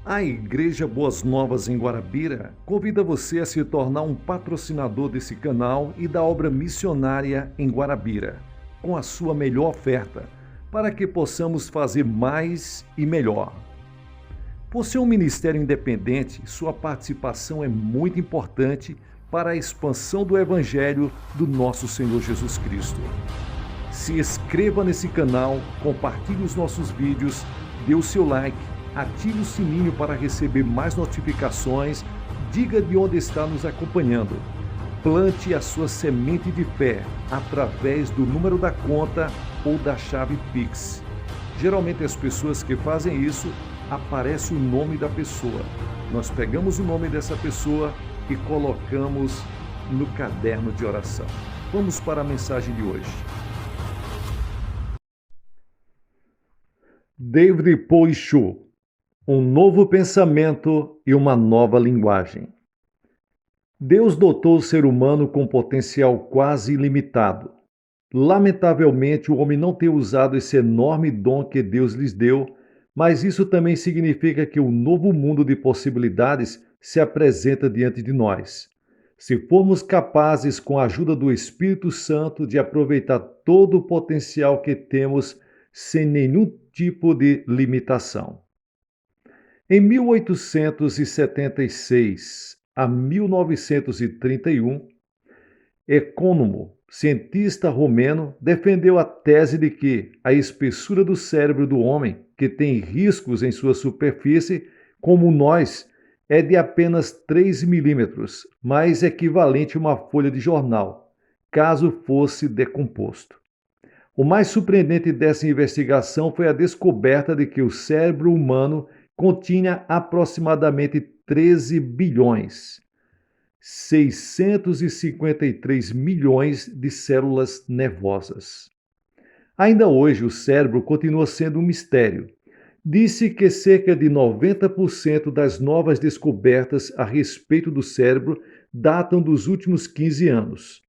A Igreja Boas Novas em Guarabira convida você a se tornar um patrocinador desse canal e da obra missionária em Guarabira, com a sua melhor oferta, para que possamos fazer mais e melhor. Por ser um ministério independente, sua participação é muito importante para a expansão do Evangelho do nosso Senhor Jesus Cristo. Se inscreva nesse canal, compartilhe os nossos vídeos, dê o seu like, ative o sininho para receber mais notificações, diga de onde está nos acompanhando. Plante a sua semente de fé através do número da conta ou da chave Pix. Geralmente as pessoas que fazem isso, aparece o nome da pessoa. Nós pegamos o nome dessa pessoa e colocamos no caderno de oração. Vamos para a mensagem de hoje. David Poichot, um novo pensamento e uma nova linguagem. Deus dotou o ser humano com potencial quase ilimitado. Lamentavelmente, o homem não tem usado esse enorme dom que Deus lhes deu, mas isso também significa que um novo mundo de possibilidades se apresenta diante de nós. Se formos capazes, com a ajuda do Espírito Santo, de aproveitar todo o potencial que temos sem nenhum tipo de limitação. Em 1876 a 1931, Ecônomo, cientista romeno, defendeu a tese de que a espessura do cérebro do homem, que tem riscos em sua superfície, como nós, é de apenas 3 milímetros, mais equivalente a uma folha de jornal, caso fosse decomposto. O mais surpreendente dessa investigação foi a descoberta de que o cérebro humano continha aproximadamente 13 bilhões, 653 milhões de células nervosas. Ainda hoje, o cérebro continua sendo um mistério. Disse que cerca de 90% das novas descobertas a respeito do cérebro datam dos últimos 15 anos.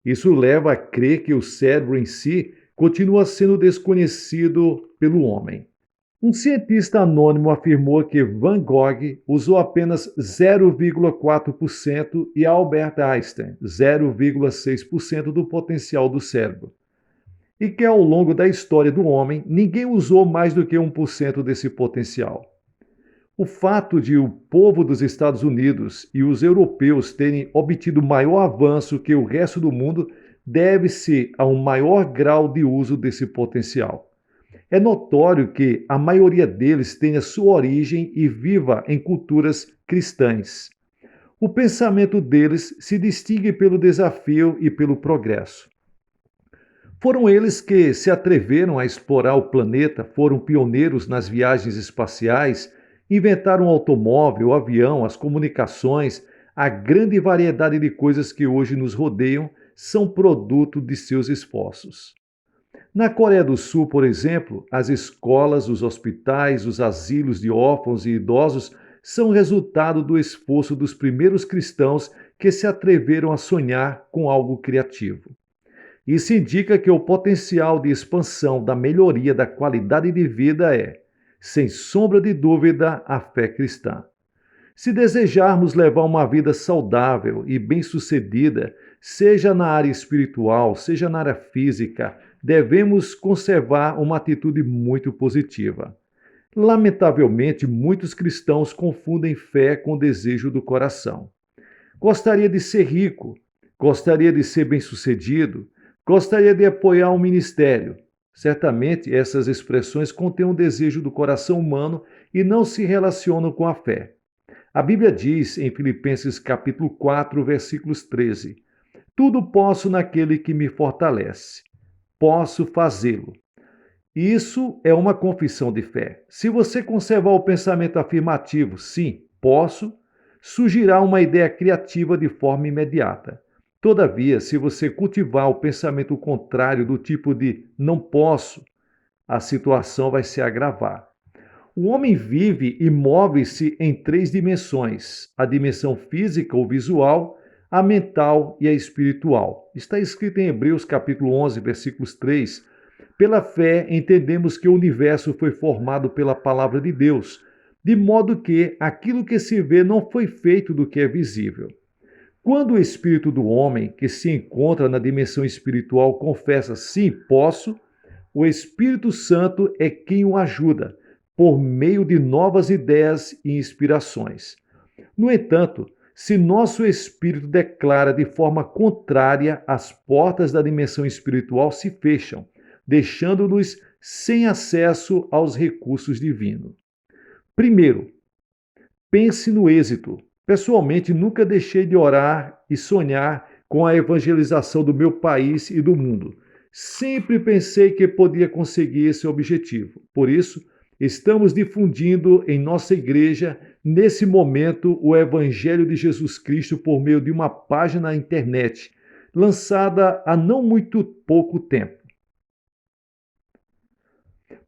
Isso leva a crer que o cérebro em si continua sendo desconhecido pelo homem. Um cientista anônimo afirmou que Van Gogh usou apenas 0,4% e Albert Einstein 0,6% do potencial do cérebro. E que ao longo da história do homem, ninguém usou mais do que 1% desse potencial. O fato de o povo dos Estados Unidos e os europeus terem obtido maior avanço que o resto do mundo deve-se a um maior grau de uso desse potencial. É notório que a maioria deles tenha sua origem e viva em culturas cristãs. O pensamento deles se distingue pelo desafio e pelo progresso. Foram eles que se atreveram a explorar o planeta, foram pioneiros nas viagens espaciais, inventaram o automóvel, o avião, as comunicações, a grande variedade de coisas que hoje nos rodeiam são produto de seus esforços. Na Coreia do Sul, por exemplo, as escolas, os hospitais, os asilos de órfãos e idosos são resultado do esforço dos primeiros cristãos que se atreveram a sonhar com algo criativo. Isso indica que o potencial de expansão da melhoria da qualidade de vida é, sem sombra de dúvida, a fé cristã. Se desejarmos levar uma vida saudável e bem-sucedida, seja na área espiritual, seja na área física, devemos conservar uma atitude muito positiva. Lamentavelmente, muitos cristãos confundem fé com desejo do coração. Gostaria de ser rico, gostaria de ser bem-sucedido, gostaria de apoiar um ministério. Certamente, essas expressões contêm um desejo do coração humano e não se relacionam com a fé. A Bíblia diz em Filipenses capítulo 4, versículos 13: tudo posso naquele que me fortalece. Posso fazê-lo. Isso é uma confissão de fé. Se você conservar o pensamento afirmativo, sim, posso, surgirá uma ideia criativa de forma imediata. Todavia, se você cultivar o pensamento contrário do tipo de não posso, a situação vai se agravar. O homem vive e move-se em 3 dimensões: a dimensão física ou visual, a mental e a espiritual. Está escrito em Hebreus capítulo 11, versículos 3. Pela fé, entendemos que o universo foi formado pela palavra de Deus, de modo que aquilo que se vê não foi feito do que é visível. Quando o espírito do homem, que se encontra na dimensão espiritual, confessa sim, posso, o Espírito Santo é quem o ajuda, por meio de novas ideias e inspirações. No entanto, se nosso espírito declara de forma contrária, as portas da dimensão espiritual se fecham, deixando-nos sem acesso aos recursos divinos. Primeiro, pense no êxito. Pessoalmente, nunca deixei de orar e sonhar com a evangelização do meu país e do mundo. Sempre pensei que podia conseguir esse objetivo. Por isso, estamos difundindo em nossa igreja, nesse momento, o Evangelho de Jesus Cristo por meio de uma página na internet, lançada há não muito pouco tempo.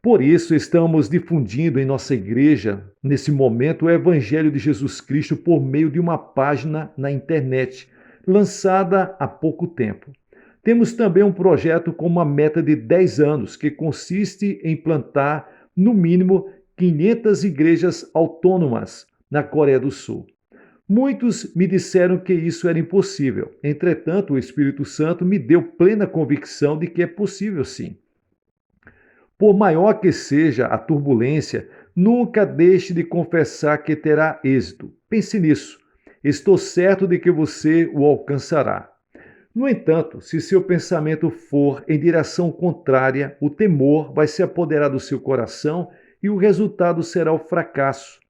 Por isso, estamos difundindo em nossa igreja, nesse momento, o Evangelho de Jesus Cristo por meio de uma página na internet, lançada há pouco tempo. Temos também um projeto com uma meta de 10 anos, que consiste em plantar, no mínimo, 500 igrejas autônomas na Coreia do Sul. Muitos me disseram que isso era impossível. Entretanto, o Espírito Santo me deu plena convicção de que é possível sim. Por maior que seja a turbulência, nunca deixe de confessar que terá êxito. Pense nisso. Estou certo de que você o alcançará. No entanto, se seu pensamento for em direção contrária, o temor vai se apoderar do seu coração e o resultado será o fracasso.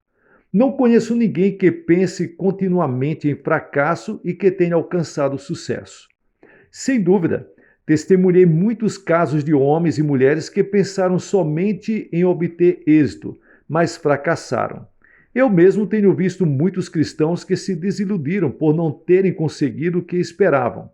Não conheço ninguém que pense continuamente em fracasso e que tenha alcançado sucesso. Sem dúvida, testemunhei muitos casos de homens e mulheres que pensaram somente em obter êxito, mas fracassaram. Eu mesmo tenho visto muitos cristãos que se desiludiram por não terem conseguido o que esperavam.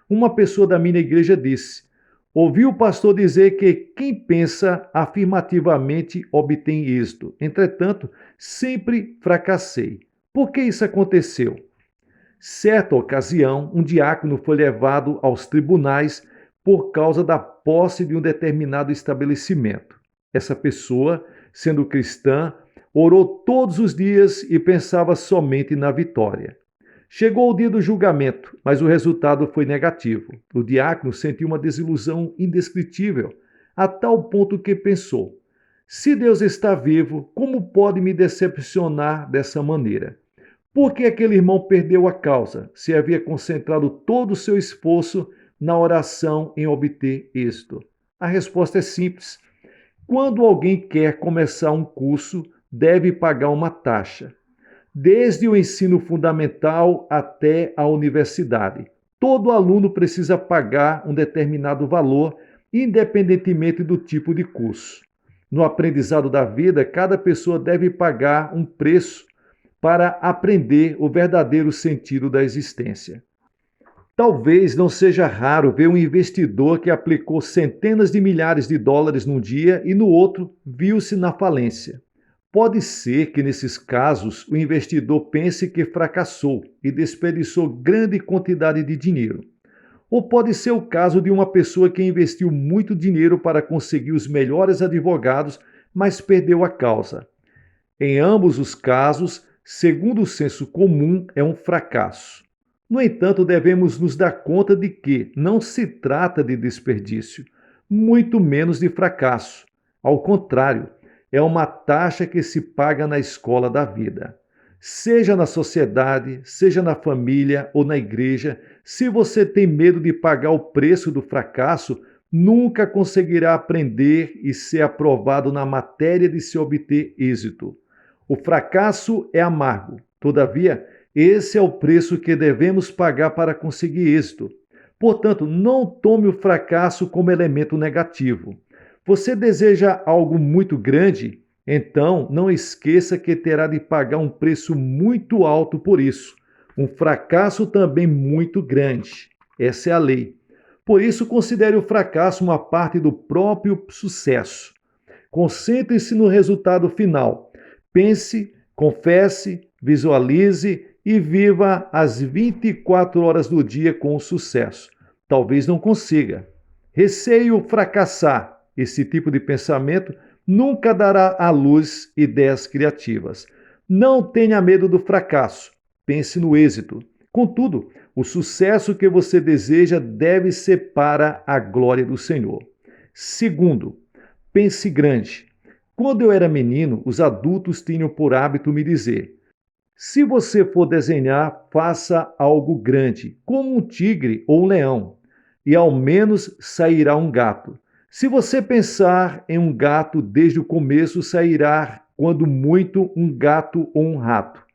Uma pessoa da minha igreja disse: ouvi o pastor dizer que quem pensa afirmativamente obtém êxito. Entretanto, sempre fracassei. Por que isso aconteceu? Certa ocasião, um diácono foi levado aos tribunais por causa da posse de um determinado estabelecimento. Essa pessoa, sendo cristã, orou todos os dias e pensava somente na vitória. Chegou o dia do julgamento, mas o resultado foi negativo. O diácono sentiu uma desilusão indescritível, a tal ponto que pensou: se Deus está vivo, como pode me decepcionar dessa maneira? Por que aquele irmão perdeu a causa, se havia concentrado todo o seu esforço na oração em obter êxito? A resposta é simples. Quando alguém quer começar um curso, deve pagar uma taxa. Desde o ensino fundamental até a universidade, todo aluno precisa pagar um determinado valor, independentemente do tipo de curso. No aprendizado da vida, cada pessoa deve pagar um preço para aprender o verdadeiro sentido da existência. Talvez não seja raro ver um investidor que aplicou centenas de milhares de dólares num dia e no outro viu-se na falência. Pode ser que nesses casos o investidor pense que fracassou e desperdiçou grande quantidade de dinheiro. Ou pode ser o caso de uma pessoa que investiu muito dinheiro para conseguir os melhores advogados, mas perdeu a causa. Em ambos os casos, segundo o senso comum, é um fracasso. No entanto, devemos nos dar conta de que não se trata de desperdício, muito menos de fracasso. Ao contrário, é uma taxa que se paga na escola da vida. Seja na sociedade, seja na família ou na igreja, se você tem medo de pagar o preço do fracasso, nunca conseguirá aprender e ser aprovado na matéria de se obter êxito. O fracasso é amargo, todavia, esse é o preço que devemos pagar para conseguir êxito. Portanto, não tome o fracasso como elemento negativo. Você deseja algo muito grande? Então, não esqueça que terá de pagar um preço muito alto por isso. Um fracasso também muito grande. Essa é a lei. Por isso, considere o fracasso uma parte do próprio sucesso. Concentre-se no resultado final. Pense, confesse, visualize e viva as 24 horas do dia com sucesso. Talvez não consiga. Receio fracassar. Esse tipo de pensamento nunca dará à luz ideias criativas. Não tenha medo do fracasso, pense no êxito. Contudo, o sucesso que você deseja deve ser para a glória do Senhor. Segundo, pense grande. Quando eu era menino, os adultos tinham por hábito me dizer: se você for desenhar, faça algo grande, como um tigre ou um leão, e ao menos sairá um gato. Se você pensar em um gato desde o começo, sairá, quando muito, um gato ou um rato.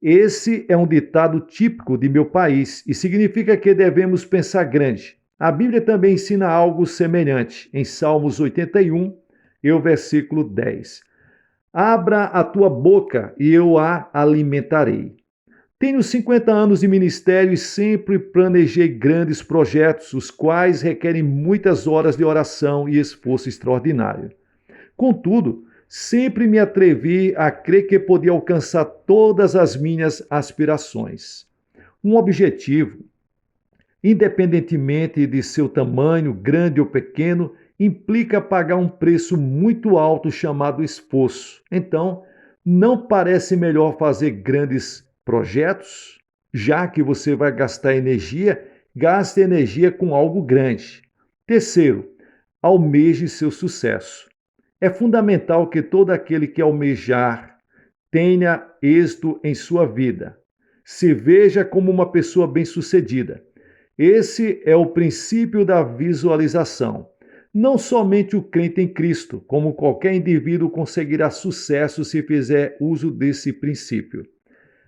Esse é um ditado típico de meu país e significa que devemos pensar grande. A Bíblia também ensina algo semelhante, em Salmos 81, e o versículo 10. Abra a tua boca e eu a alimentarei. Tenho 50 anos de ministério e sempre planejei grandes projetos, os quais requerem muitas horas de oração e esforço extraordinário. Contudo, sempre me atrevi a crer que podia alcançar todas as minhas aspirações. Um objetivo, independentemente de seu tamanho, grande ou pequeno, implica pagar um preço muito alto chamado esforço. Então, não parece melhor fazer grandes projetos? Já que você vai gastar energia, gaste energia com algo grande. Terceiro, almeje seu sucesso. É fundamental que todo aquele que almejar tenha êxito em sua vida. Se veja como uma pessoa bem-sucedida. Esse é o princípio da visualização. Não somente o crente em Cristo, como qualquer indivíduo conseguirá sucesso se fizer uso desse princípio.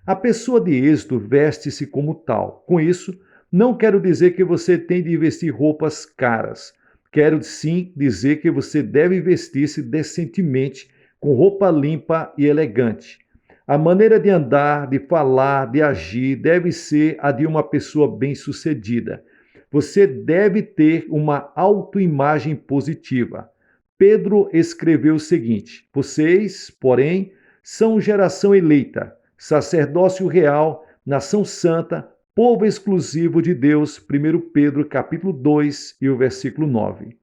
A pessoa de êxito veste-se como tal. Com isso, não quero dizer que você tem de vestir roupas caras. Quero sim dizer que você deve vestir-se decentemente, com roupa limpa e elegante. A maneira de andar, de falar, de agir deve ser a de uma pessoa bem-sucedida. Você deve ter uma autoimagem positiva. Pedro escreveu o seguinte: vocês, porém, são geração eleita, sacerdócio real, nação santa, povo exclusivo de Deus. 1 Pedro capítulo 2 e o versículo 9.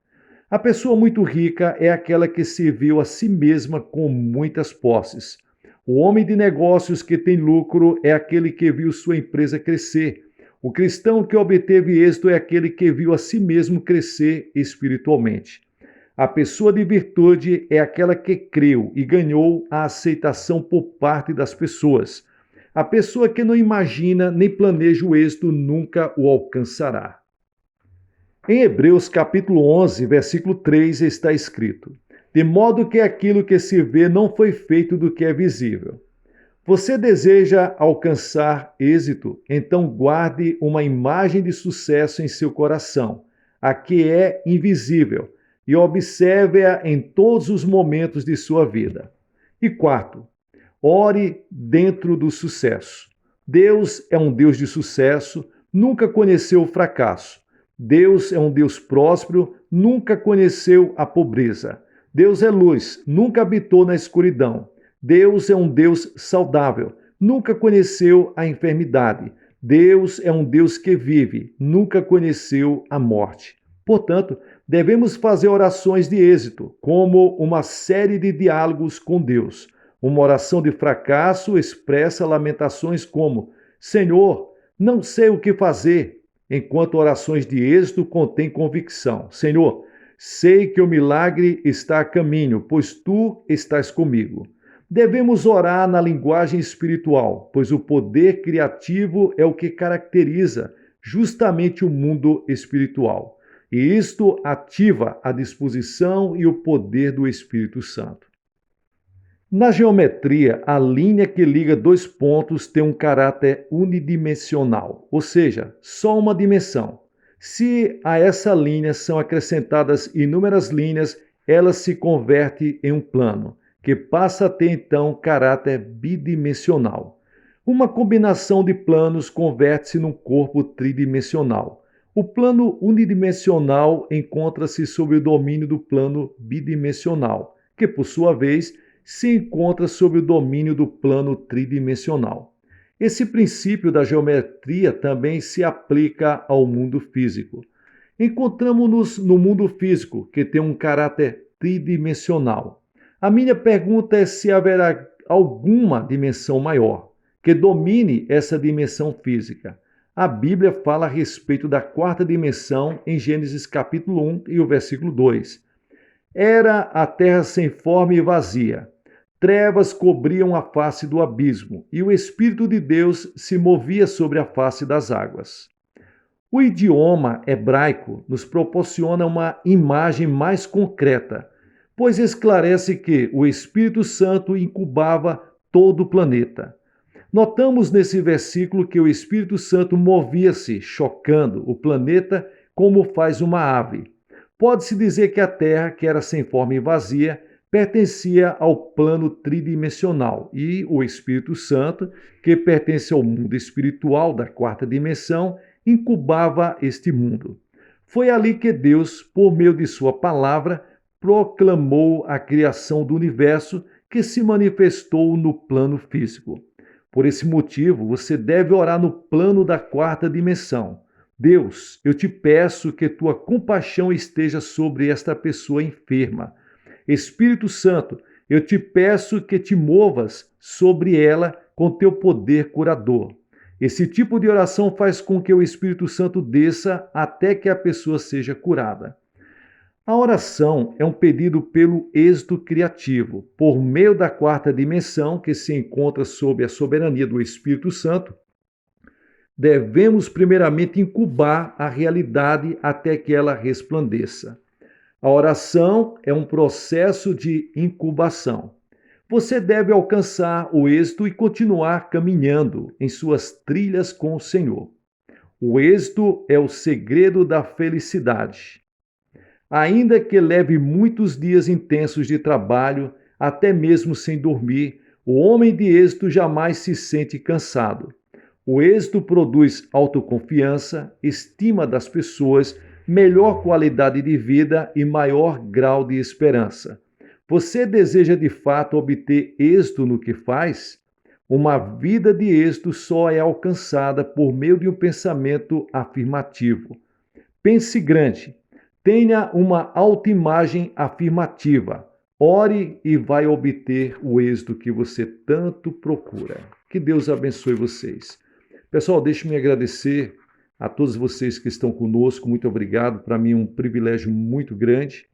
A pessoa muito rica é aquela que serviu a si mesma com muitas posses. O homem de negócios que tem lucro é aquele que viu sua empresa crescer. O cristão que obteve êxito é aquele que viu a si mesmo crescer espiritualmente. A pessoa de virtude é aquela que creu e ganhou a aceitação por parte das pessoas. A pessoa que não imagina nem planeja o êxito nunca o alcançará. Em Hebreus capítulo 11, versículo 3 está escrito: de modo que aquilo que se vê não foi feito do que é visível. Você deseja alcançar êxito? Então guarde uma imagem de sucesso em seu coração, a que é invisível, e observe-a em todos os momentos de sua vida. E quarto, ore dentro do sucesso. Deus é um Deus de sucesso, nunca conheceu o fracasso. Deus é um Deus próspero, nunca conheceu a pobreza. Deus é luz, nunca habitou na escuridão. Deus é um Deus saudável, nunca conheceu a enfermidade. Deus é um Deus que vive, nunca conheceu a morte. Portanto, devemos fazer orações de êxito, como uma série de diálogos com Deus. Uma oração de fracasso expressa lamentações como: Senhor, não sei o que fazer, enquanto orações de êxito contêm convicção. Senhor, sei que o milagre está a caminho, pois tu estás comigo. Devemos orar na linguagem espiritual, pois o poder criativo é o que caracteriza justamente o mundo espiritual. E isto ativa a disposição e o poder do Espírito Santo. Na geometria, a linha que liga dois pontos tem um caráter unidimensional, ou seja, só uma dimensão. Se a essa linha são acrescentadas inúmeras linhas, ela se converte em um plano, que passa a ter então caráter bidimensional. Uma combinação de planos converte-se num corpo tridimensional. O plano unidimensional encontra-se sob o domínio do plano bidimensional, que por sua vez se encontra sob o domínio do plano tridimensional. Esse princípio da geometria também se aplica ao mundo físico. Encontramos-nos no mundo físico, que tem um caráter tridimensional. A minha pergunta é se haverá alguma dimensão maior que domine essa dimensão física. A Bíblia fala a respeito da quarta dimensão em Gênesis capítulo 1 e o versículo 2. Era a terra sem forma e vazia. Trevas cobriam a face do abismo, e o Espírito de Deus se movia sobre a face das águas. O idioma hebraico nos proporciona uma imagem mais concreta, pois esclarece que o Espírito Santo incubava todo o planeta. Notamos nesse versículo que o Espírito Santo movia-se, chocando o planeta como faz uma ave. Pode-se dizer que a Terra, que era sem forma e vazia, pertencia ao plano tridimensional e o Espírito Santo, que pertence ao mundo espiritual da quarta dimensão, incubava este mundo. Foi ali que Deus, por meio de sua palavra, proclamou a criação do universo que se manifestou no plano físico. Por esse motivo, você deve orar no plano da quarta dimensão. Deus, eu te peço que tua compaixão esteja sobre esta pessoa enferma. Espírito Santo, eu te peço que te movas sobre ela com teu poder curador. Esse tipo de oração faz com que o Espírito Santo desça até que a pessoa seja curada. A oração é um pedido pelo êxito criativo, por meio da quarta dimensão, que se encontra sob a soberania do Espírito Santo. Devemos primeiramente incubar a realidade até que ela resplandeça. A oração é um processo de incubação. Você deve alcançar o êxito e continuar caminhando em suas trilhas com o Senhor. O êxito é o segredo da felicidade. Ainda que leve muitos dias intensos de trabalho, até mesmo sem dormir, o homem de êxito jamais se sente cansado. O êxito produz autoconfiança, estima das pessoas, melhor qualidade de vida e maior grau de esperança. Você deseja de fato obter êxito no que faz? Uma vida de êxito só é alcançada por meio de um pensamento afirmativo. Pense grande. Tenha uma autoimagem afirmativa. Ore e vai obter o êxito que você tanto procura. Que Deus abençoe vocês. Pessoal, deixe-me agradecer a todos vocês que estão conosco. Muito obrigado. Para mim é um privilégio muito grande.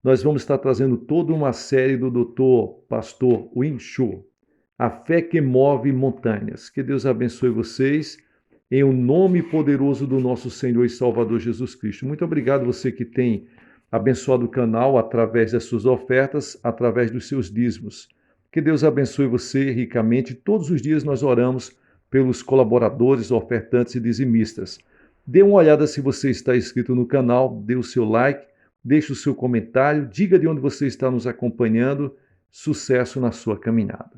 Nós vamos estar trazendo toda uma série do Dr. Pastor Win Shu, A Fé que Move Montanhas. Que Deus abençoe vocês. Em o nome poderoso do nosso Senhor e Salvador Jesus Cristo. Muito obrigado você que tem abençoado o canal através das suas ofertas, através dos seus dízimos. Que Deus abençoe você ricamente. Todos os dias nós oramos pelos colaboradores, ofertantes e dizimistas. Dê uma olhada se você está inscrito no canal, dê o seu like, deixe o seu comentário, diga de onde você está nos acompanhando. Sucesso na sua caminhada.